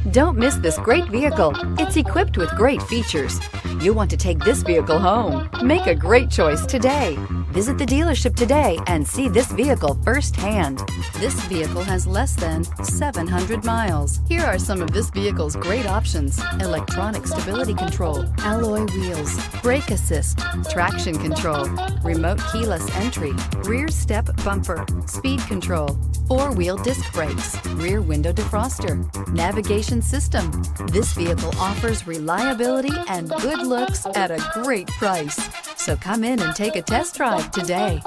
Don't miss this great vehicle. It's equipped with great features. You'll want to take this vehicle home. Make a great choice today. Visit the dealership today and see this vehicle firsthand. This vehicle has less than 700 miles. Here are some of this vehicle's great options: electronic stability control, alloy wheels, brake assist, traction control, remote keyless entry, rear step bumper, speed control, four-wheel disc brakes, rear window defroster, navigation system. This vehicle offers reliability and good looks at a great price. So come in and take a test drive today.